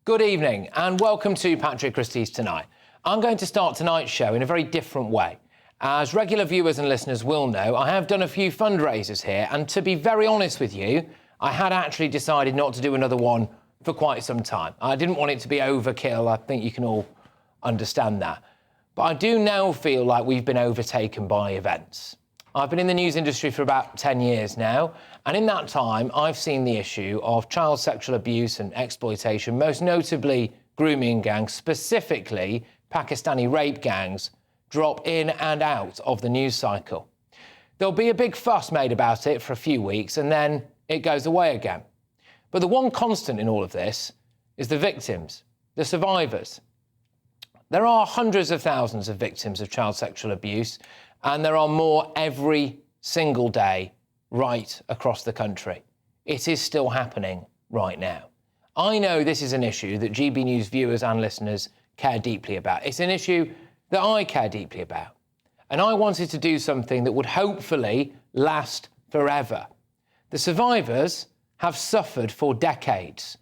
Good evening and welcome to Patrick Christie's Tonight. I'm going to start tonight's show in a very different way. As regular viewers and listeners will know, I have done a few fundraisers here, and to be very honest with you, I had actually decided not to do another one for quite some time. I didn't want it to be overkill. I think you can all understand that. But I do now feel like we've been overtaken by events. I've been in the news industry for about 10 years now, and in that time, I've seen the issue of child sexual abuse and exploitation, most notably grooming gangs, specifically Pakistani rape gangs, drop in and out of the news cycle. There'll be a big fuss made about it for a few weeks, and then it goes away again. But the one constant in all of this is the victims, the survivors. There are hundreds of thousands of victims of child sexual abuse, and there are more every single day right across the country. It is still happening right now. I know this is an issue that GB News viewers and listeners care deeply about. It's an issue that I care deeply about. And I wanted to do something that would hopefully last forever. The survivors have suffered for decades,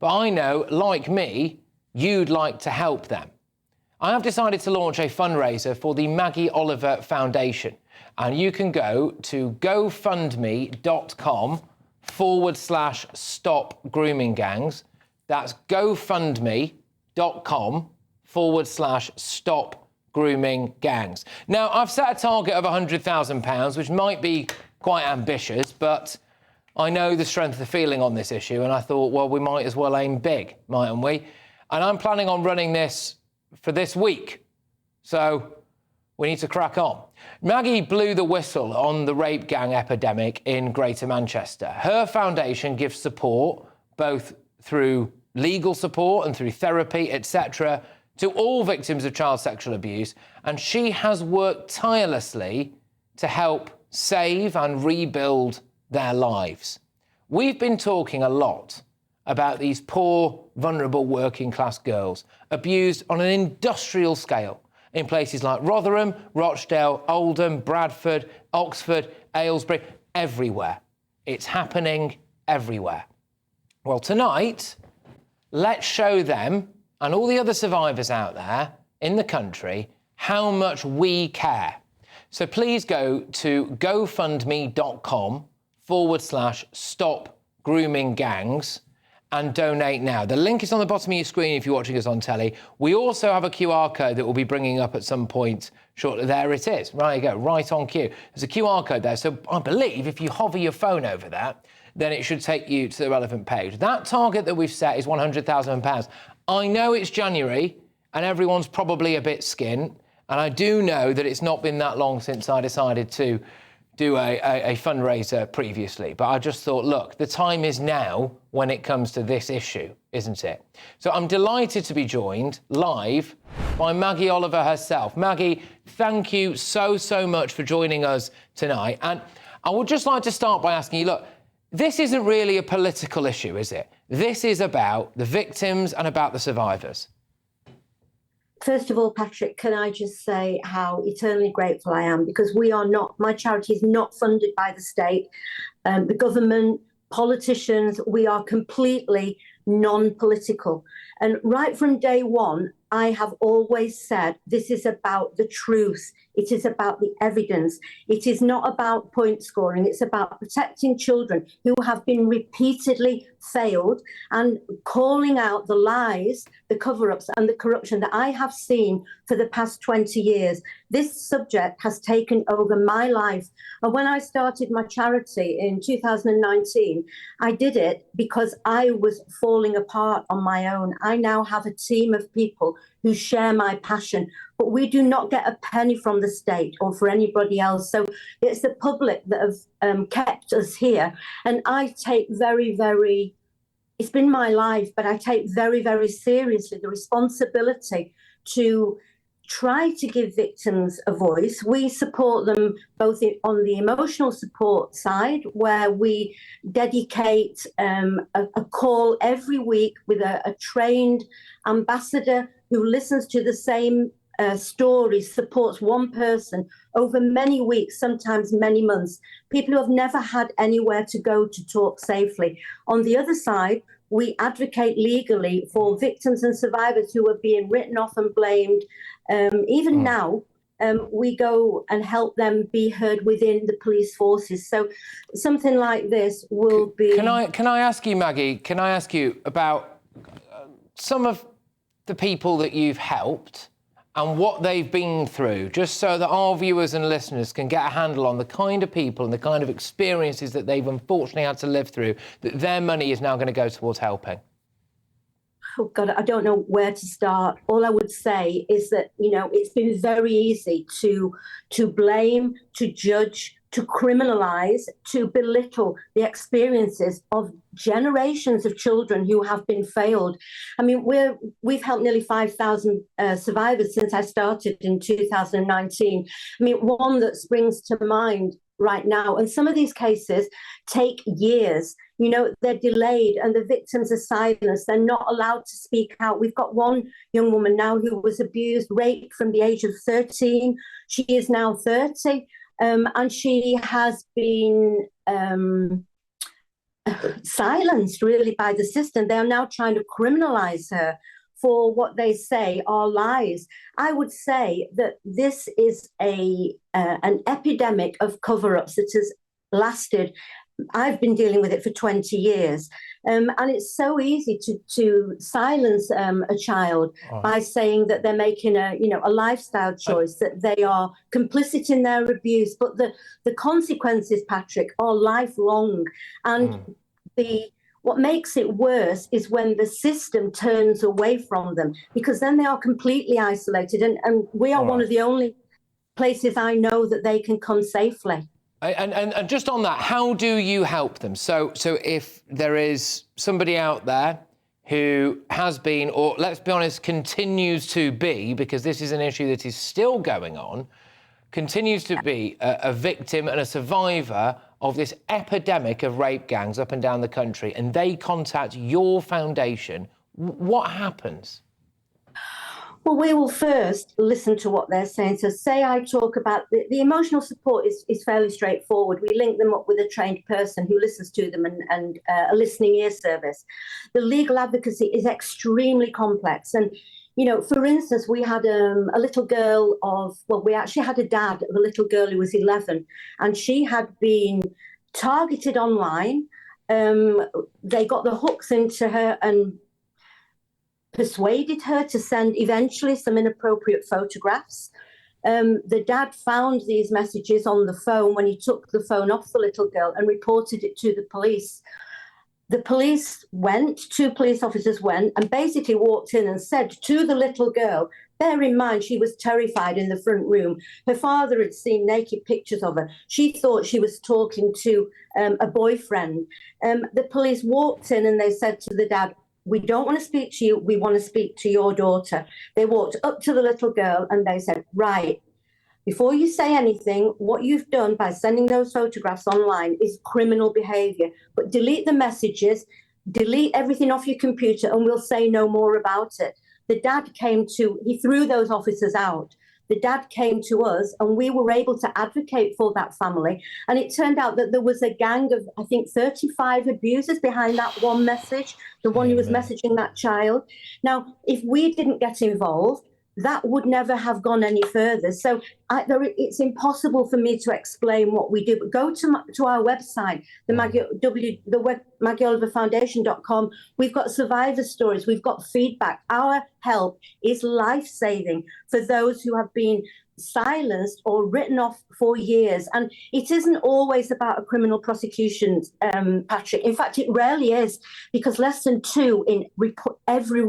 but I know, like me, you'd like to help them. I have decided to launch a fundraiser for the Maggie Oliver Foundation, and you can go to gofundme.com/stop grooming gangs. That's gofundme.com/stop grooming gangs. Now, I've set a target of £100,000, which might be quite ambitious, but I know the strength of the feeling on this issue, and I thought, well, we might as well aim big, mightn't we? And I'm planning on running this for this week, so we need to crack on. Maggie blew the whistle on the rape gang epidemic in Greater Manchester. Her foundation gives support, both through legal support and through therapy, etc., to all victims of child sexual abuse, and she has worked tirelessly to help save and rebuild their lives. We've been talking a lot about these poor, vulnerable working-class girls abused on an industrial scale in places like Rotherham, Rochdale, Oldham, Bradford, Oxford, Aylesbury, everywhere. It's happening everywhere. Well, tonight, let's show them and all the other survivors out there in the country how much we care. So please go to gofundme.com/stop grooming gangs and donate now. The link is on the bottom of your screen if you're watching us on telly. We also have a QR code that we'll be bringing up at some point shortly. There it is. Right, you go, right on cue. There's a QR code there. So I believe if you hover your phone over that, then it should take you to the relevant page. That target that we've set is £100,000. I know it's January and everyone's probably a bit skint, and I do know that it's not been that long since I decided to do a fundraiser previously, but I just thought, look, the time is now when it comes to this issue, isn't it? So I'm delighted to be joined live by Maggie Oliver herself. Maggie, thank you so much for joining us tonight. And I would just like to start by asking you, look, this isn't really a political issue, is it? This is about the victims and about the survivors. First of all, Patrick, can I just say how eternally grateful I am, because we are not, my charity is not funded by the state, the government, politicians. We are completely non-political. And right from day one, I have always said this is about the truth. It is about the evidence. It is not about point scoring. It's about protecting children who have been repeatedly failed and calling out the lies, the cover-ups and the corruption that I have seen for the past 20 years. This subject has taken over my life. And when I started my charity in 2019, I did it because I was falling apart on my own. I now have a team of people who share my passion, but we do not get a penny from the state or for anybody else. So it's the public that have kept us here. And I take it's been my life, but I take very seriously the responsibility to try to give victims a voice. We support them both on the emotional support side, where we dedicate a call every week with a trained ambassador who listens to the same stories, supports one person over many weeks, sometimes many months, people who have never had anywhere to go to talk safely. On the other side, we advocate legally for victims and survivors who are being written off and blamed. Even now, we go and help them be heard within the police forces. So something like this will be... Can I ask you, Maggie, can I ask you about some of the people that you've helped and what they've been through, just so that our viewers and listeners can get a handle on the kind of people and the kind of experiences that they've unfortunately had to live through, that their money is now going to go towards helping? Oh God, I don't know where to start. All I would say is that, you know, it's been very easy to blame, to judge, to criminalise, to belittle the experiences of generations of children who have been failed. I mean, we've helped nearly 5,000 survivors since I started in 2019. I mean, one that springs to mind right now, and some of these cases take years. You know, they're delayed and the victims are silenced. They're not allowed to speak out. We've got one young woman now who was abused, raped from the age of 13. She is now 30, and she has been silenced really by the system. They are now trying to criminalise her for what they say are lies. I would say that this is an epidemic of cover-ups that has lasted. I've been dealing with it for 20 years. And it's so easy to silence a child by saying that they're making a lifestyle choice, that they are complicit in their abuse. But the consequences, Patrick, are lifelong. And what makes it worse is when the system turns away from them, because then they are completely isolated. And we are one of the only places I know that they can come safely. And just on that, how do you help them? So if there is somebody out there who has been, or let's be honest, continues to be, because this is an issue that is still going on, continues to be a victim and a survivor of this epidemic of rape gangs up and down the country, and they contact your foundation, what happens? Well, we will first listen to what they're saying. So say I talk about the emotional support is fairly straightforward. We link them up with a trained person who listens to them and a listening ear service. The legal advocacy is extremely complex. And, you know, for instance, we had a little girl we actually had a dad of a little girl who was 11, and she had been targeted online. They got the hooks into her and persuaded her to send eventually some inappropriate photographs. The dad found these messages on the phone when he took the phone off the little girl and reported it to the police. The police went, 2 police officers went and basically walked in and said to the little girl, bear in mind she was terrified in the front room. Her father had seen naked pictures of her. She thought she was talking to a boyfriend. The police walked in and they said to the dad, we don't want to speak to you, we want to speak to your daughter. They walked up to the little girl and they said, right, before you say anything, what you've done by sending those photographs online is criminal behaviour, but delete the messages, delete everything off your computer and we'll say no more about it. The dad he threw those officers out. The dad came to us and we were able to advocate for that family. And it turned out that there was a gang of, I think, 35 abusers behind that one message, the one who was messaging that child. Now, if we didn't get involved, that would never have gone any further. So it's impossible for me to explain what we do. But go to our website, the MaggieOliverFoundation.com. We've got survivor stories. We've got feedback. Our help is life-saving for those who have been silenced or written off for years. And it isn't always about a criminal prosecution, Patrick. In fact, it rarely is, because less than 2 in every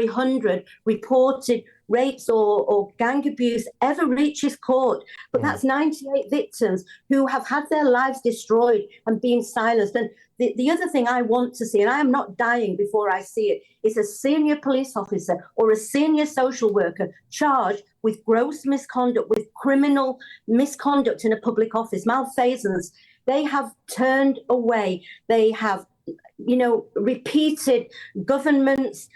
100 reported rapes or gang abuse ever reaches court. But that's 98 victims who have had their lives destroyed and been silenced. And the other thing I want to see, and I am not dying before I see it, is a senior police officer or a senior social worker charged with gross misconduct, with criminal misconduct in a public office, malfeasance. They have turned away. They have, repeated governments,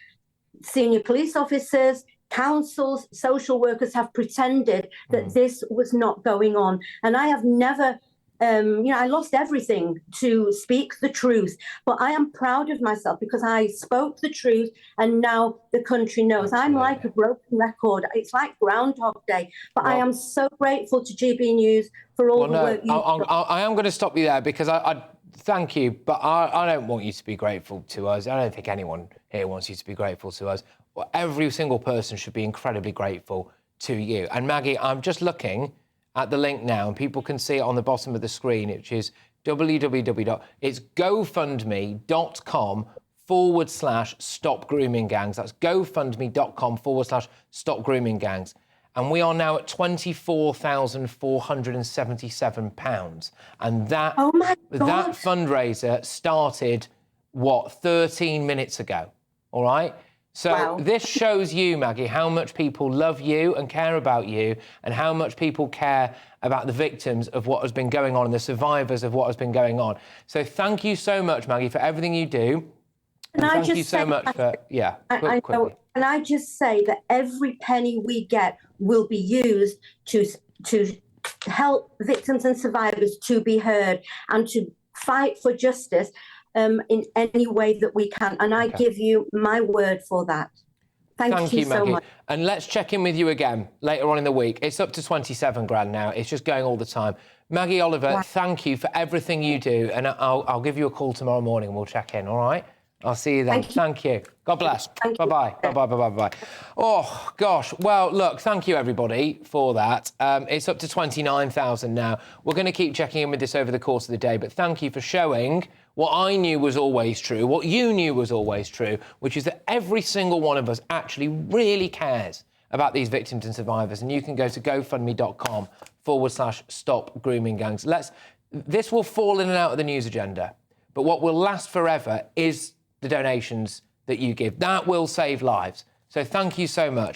senior police officers, councils, social workers have pretended that this was not going on. And I have never I lost everything to speak the truth. But I am proud of myself because I spoke the truth, and now the country knows. Absolutely. I'm like a broken record. It's like Groundhog Day. But I am so grateful to GB News for all the work you've done. I am going to stop you there because I thank you, but I don't want you to be grateful to us. I don't think anyone here wants you to be grateful to us. Well, every single person should be incredibly grateful to you. And Maggie, I'm just looking at the link now, and people can see it on the bottom of the screen, which is it's gofundme.com/stop grooming gangs. That's gofundme.com/stop grooming gangs. And we are now at £24,477. And that fundraiser started, 13 minutes ago, all right? So this shows you, Maggie, how much people love you and care about you, and how much people care about the victims of what has been going on and the survivors of what has been going on. So thank you so much, Maggie, for everything you do. And thank you so much for, quickly. Can I just say that every penny we get will be used to help victims and survivors to be heard and to fight for justice in any way that we can. And I give you my word for that. Thank you so much. And let's check in with you again later on in the week. It's up to 27 grand now. It's just going all the time. Maggie Oliver, thank you for everything you do. And I'll give you a call tomorrow morning and we'll check in, all right? I'll see you then. Thank you. God bless. Bye-bye. Bye-bye. Bye-bye. Oh, gosh. Well, look, thank you, everybody, for that. It's up to 29,000 now. We're going to keep checking in with this over the course of the day, but thank you for showing what I knew was always true, what you knew was always true, which is that every single one of us actually really cares about these victims and survivors. And you can go to gofundme.com/stop grooming gangs. This will fall in and out of the news agenda, but what will last forever is the donations that you give. That will save lives. So thank you so much.